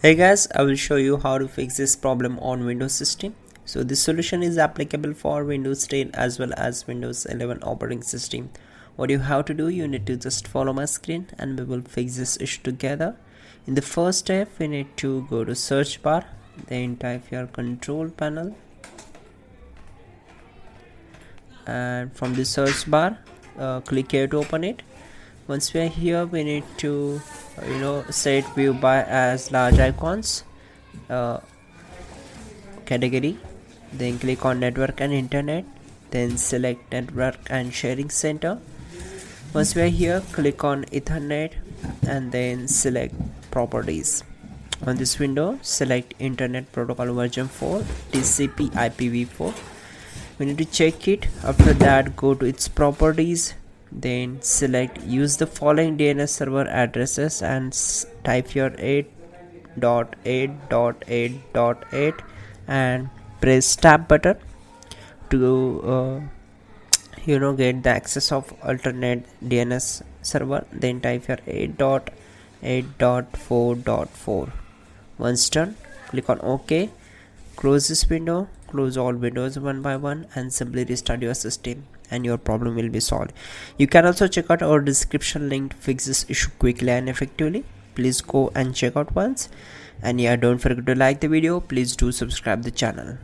Hey guys, I will show you how to fix this problem on Windows system. So this solution is applicable for Windows 10 as well as Windows 11 operating system. What you have to do, you need to just follow my screen and we will fix this issue together. In the first step, we need to go to search bar, then type your control panel, and from the search bar, click here to open it. Once we are here, we need to set view by as large icons category, then click on network and internet, then select network and sharing center. Once we are here, click on Ethernet and then select properties. On this window, select internet protocol version 4 TCP IPv4. We need to check it. After that, go to its properties, then select use the following DNS server addresses and type your 8.8.8.8 and press tab button to get the access of alternate DNS server. Then type your 8.8.4.4. Once done, click on OK. Close this window, close all windows one by one, and simply restart your system and your problem will be solved. You can also check out our description link to fix this issue quickly and effectively. Please go and check out once. And yeah, don't forget to like the video. Please do subscribe the channel.